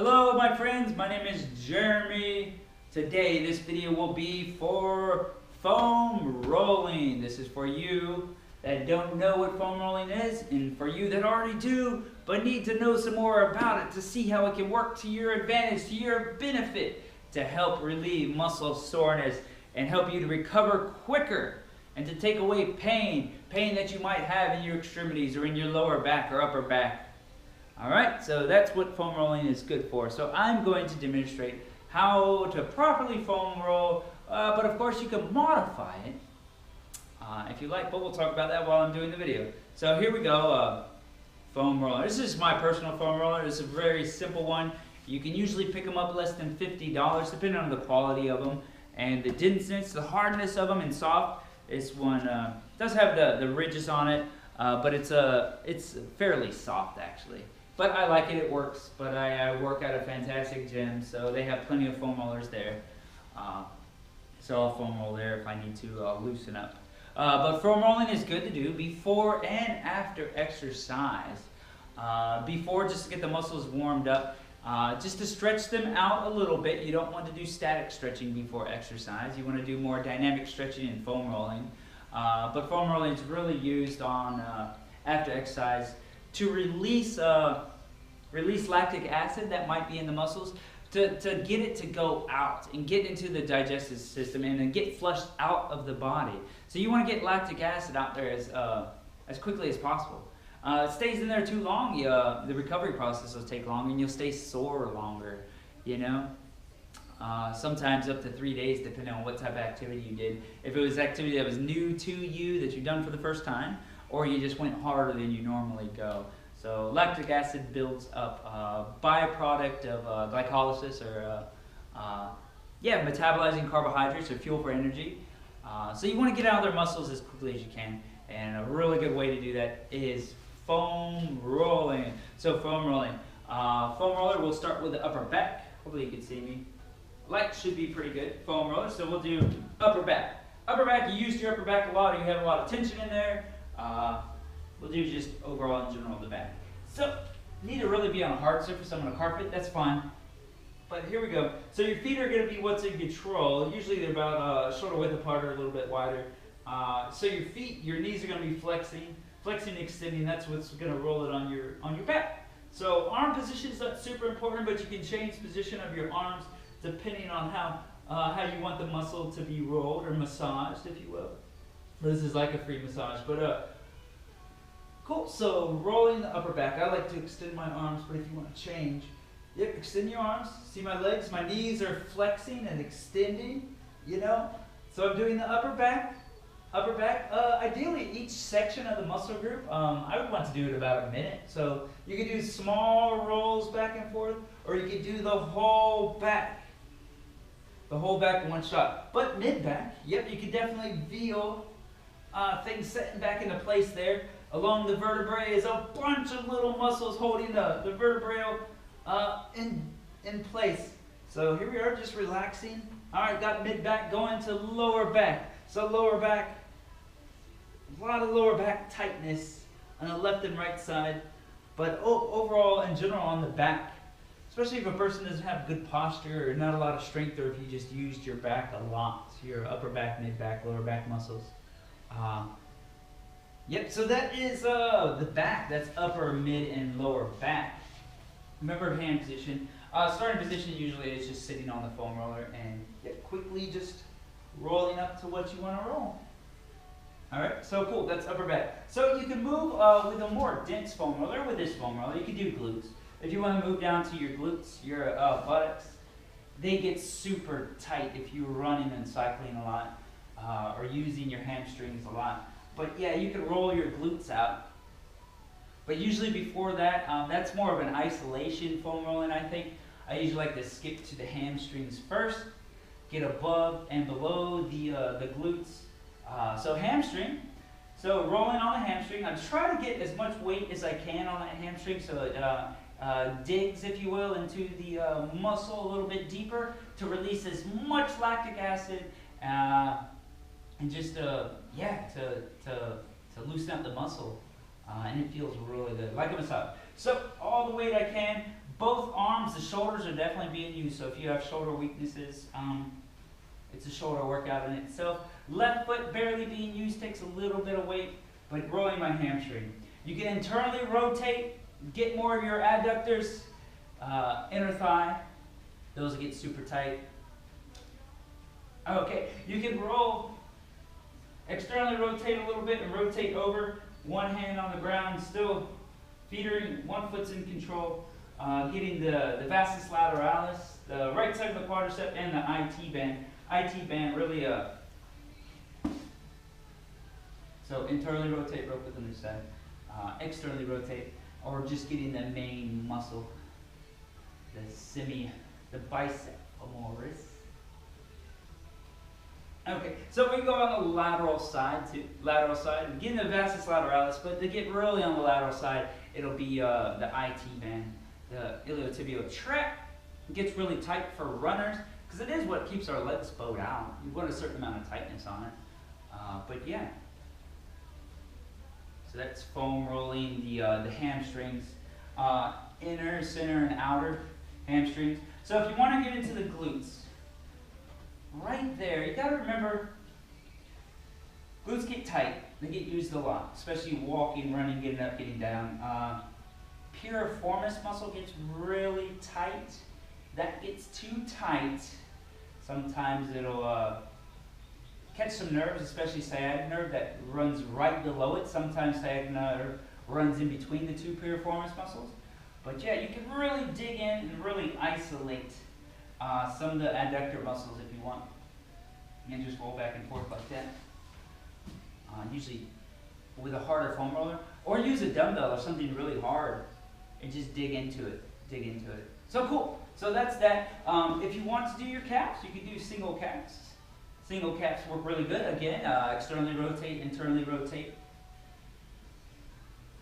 Hello my friends, my name is Jeremy. Today this video will be for foam rolling. This is for you that don't know what foam rolling is, and for you that already do but need to know some more about it to see how it can work to your advantage, to your benefit, to help relieve muscle soreness and help you to recover quicker and to take away pain that you might have in your extremities or in your lower back or upper back. Alright, so that's what foam rolling is good for. So I'm going to demonstrate how to properly foam roll, but of course you can modify it if you like, but we'll talk about that while I'm doing the video. So here we go, foam roller. This is my personal foam roller. It's a very simple one. You can usually pick them up less than $50 depending on the quality of them and the denseness, the hardness of them and soft. This one does have the ridges on it, but it's fairly soft actually. But I like it, it works. But I work at a fantastic gym, so they have plenty of foam rollers there. So I'll foam roll there if I need to loosen up. But foam rolling is good to do before and after exercise. Before, just to get the muscles warmed up, just to stretch them out a little bit. You don't want to do static stretching before exercise. You want to do more dynamic stretching and foam rolling. But foam rolling is really used on after exercise to release lactic acid that might be in the muscles, to get it to go out and get into the digestive system and then get flushed out of the body. So you want to get lactic acid out there as quickly as possible. It stays in there too long, the recovery process will take longer and you'll stay sore longer, you know. Sometimes up to 3 days depending on what type of activity you did. If it was activity that was new to you, that you've done for the first time, or you just went harder than you normally go. So lactic acid builds up, byproduct of glycolysis or metabolizing carbohydrates or fuel for energy. So you want to get out of their muscles as quickly as you can, and a really good way to do that is foam rolling. So foam rolling. Foam roller, we'll start with the upper back. Hopefully you can see me. Light should be pretty good. Foam roller, so we'll do upper back. Upper back, you used your upper back a lot, you have a lot of tension in there. We'll do just overall in general the back. So, you need to really be on a hard surface, on a carpet, that's fine. But here we go. So your feet are going to be what's in control. Usually they're about shoulder width apart or a little bit wider. So your feet, your knees are going to be flexing, extending. That's what's going to roll it on your back. So arm position is not super important, but you can change position of your arms depending on how you want the muscle to be rolled or massaged, if you will. This is like a free massage, but cool. So rolling the upper back. I like to extend my arms, but if you want to change, yep, extend your arms. See my legs? My knees are flexing and extending, you know. So I'm doing the upper back. Upper back. Ideally, each section of the muscle group, I would want to do it about a minute. So you could do small rolls back and forth, or you could do the whole back. The whole back in one shot. But mid back, yep, you could definitely feel things setting back into place there. Along the vertebrae is a bunch of little muscles holding the vertebrae in place. So here we are, just relaxing. All right, got mid back, going to lower back. So lower back, a lot of lower back tightness on the left and right side. But overall, in general, on the back, especially if a person doesn't have good posture or not a lot of strength, or if you just used your back a lot, so your upper back, mid back, lower back muscles. Yep, so that is the back. That's upper, mid, and lower back. Remember hand position. Starting position usually is just sitting on the foam roller and quickly just rolling up to what you want to roll. Alright, so cool, that's upper back. So you can move with a more dense foam roller. With this foam roller, you can do glutes. If you want to move down to your glutes, your buttocks, they get super tight if you're running and cycling a lot or using your hamstrings a lot. But yeah, you can roll your glutes out. But usually before that, that's more of an isolation foam rolling, I think. I usually like to skip to the hamstrings first, get above and below the glutes. So hamstring, so rolling on the hamstring. I try to get as much weight as I can on that hamstring so it digs, if you will, into the muscle a little bit deeper to release as much lactic acid and just to loosen up the muscle, and it feels really good, like a massage. So all the weight I can, both arms arms, the shoulders are definitely being used. So if you have shoulder weaknesses, it's a shoulder workout in itself. Left foot barely being used, takes a little bit of weight, but rolling my hamstring. You can internally rotate, get more of your adductors, inner thigh. Those get super tight. Okay, you can roll, externally rotate a little bit and rotate over. One hand on the ground, still feet are in, one foot's in control. Getting the vastus lateralis, the right side of the quadricep, and the IT band. IT band really, so internally rotate, rope with the other side. Externally rotate, or just getting the main muscle, the bicep femoris. Okay, so we go on the lateral side too. Lateral side, getting the vastus lateralis, but to get really on the lateral side, it'll be the IT band. The iliotibial tract gets really tight for runners, because it is what keeps our legs bowed out. You want a certain amount of tightness on it. But yeah. So that's foam rolling the hamstrings, inner, center, and outer hamstrings. So if you want to get into the glutes, right there, you got to remember, glutes get tight. They get used a lot, especially walking, running, getting up, getting down. Piriformis muscle gets really tight. That gets too tight. Sometimes it'll catch some nerves, especially sciatic nerve that runs right below it. Sometimes sciatic nerve runs in between the two piriformis muscles. But yeah, you can really dig in and really isolate some of the adductor muscles if you want. And just roll back and forth like that. Usually with a harder foam roller, or use a dumbbell or something really hard and just dig into it. Dig into it. So cool. So that's that. If you want to do your calves, you can do single calves. Single calves work really good. Again, externally rotate, internally rotate.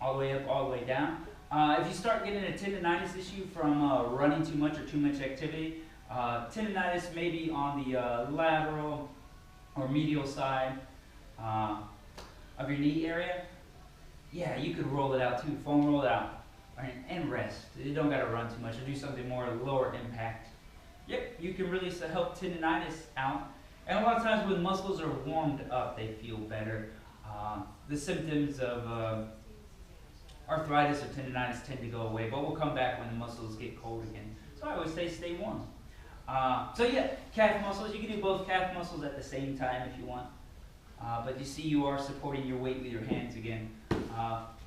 All the way up, all the way down. If you start getting a tendonitis issue from running too much or too much activity, tendonitis may be on the lateral or medial side of your knee area. Yeah, you could roll it out too, foam roll it out. And rest. You don't got to run too much, or do something more lower impact. Yep, you can really help tendonitis out. And a lot of times when muscles are warmed up, they feel better. The symptoms of arthritis or tendonitis tend to go away, but we'll come back when the muscles get cold again. So I always say stay warm. So yeah, calf muscles, you can do both calf muscles at the same time if you want. But you see you are supporting your weight with your hands again.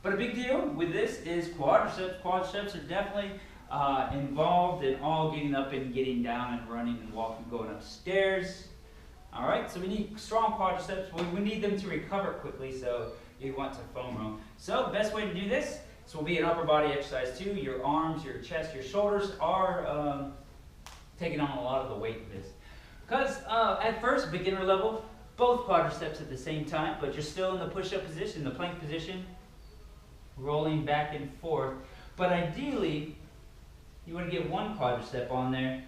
But a big deal with this is quadriceps. Quadriceps are definitely involved in all getting up and getting down and running and walking, going upstairs. All right, so we need strong quadriceps. We need them to recover quickly, so you want to foam roll. So the best way to do this will be an upper body exercise too. Your arms, your chest, your shoulders are taking on a lot of the weight of this. Because at first, beginner level, both quadriceps at the same time, but you're still in the push-up position, the plank position, rolling back and forth. But ideally, you want to get one quadricep on there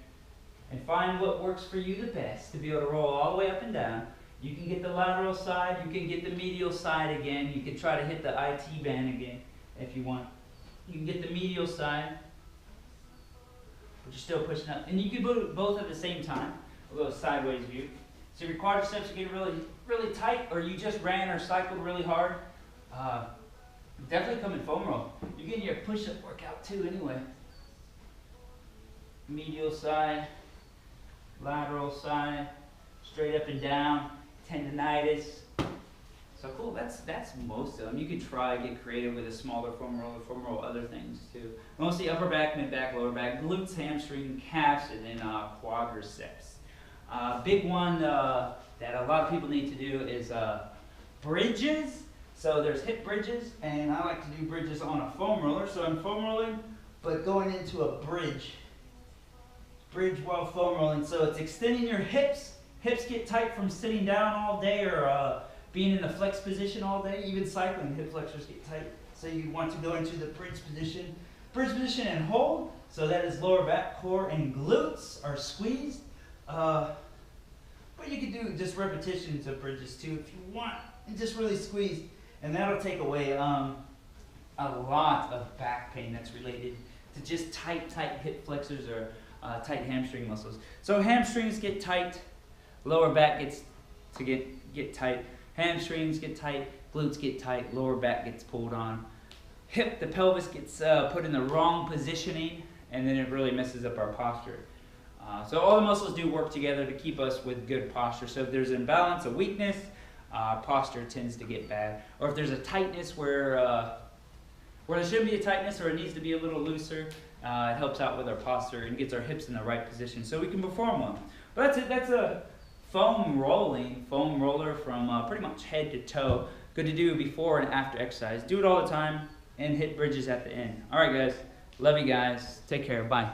and find what works for you the best to be able to roll all the way up and down. You can get the lateral side, you can get the medial side again, you can try to hit the IT band again if you want. You can get the medial side, but you're still pushing up. And you can do both at the same time. We'll go sideways view. So your quadriceps are getting really, really tight, or you just ran or cycled really hard. Definitely come in foam roll. You're getting your push-up workout too anyway. Medial side, lateral side, straight up and down, tendonitis. So cool, that's most of them. You could try to get creative with a smaller foam roll other things too. Mostly upper back, mid back, lower back, glutes, hamstring, calves, and then quadriceps. Big one that a lot of people need to do is bridges. So there's hip bridges, and I like to do bridges on a foam roller. So I'm foam rolling, but going into a bridge while foam rolling. So it's extending your hips. Hips get tight from sitting down all day or being in the flex position all day. Even cycling, hip flexors get tight. So you want to go into the bridge position. Bridge position and hold. So that is lower back, core, and glutes are squeezed. But you can do just repetitions of bridges too if you want. And just really squeeze. And that'll take away a lot of back pain that's related to just tight hip flexors or tight hamstring muscles. So hamstrings get tight, lower back gets to get tight, hamstrings get tight, glutes get tight, lower back gets pulled on. The pelvis gets put in the wrong positioning, and then it really messes up our posture. So all the muscles do work together to keep us with good posture. So if there's an imbalance, a weakness, posture tends to get bad. Or if there's a tightness where there shouldn't be a tightness or it needs to be a little looser, it helps out with our posture and gets our hips in the right position so we can perform well. But that's it. That's a foam roller from pretty much head to toe. Good to do before and after exercise. Do it all the time and hit bridges at the end. All right, guys. Love you guys. Take care. Bye.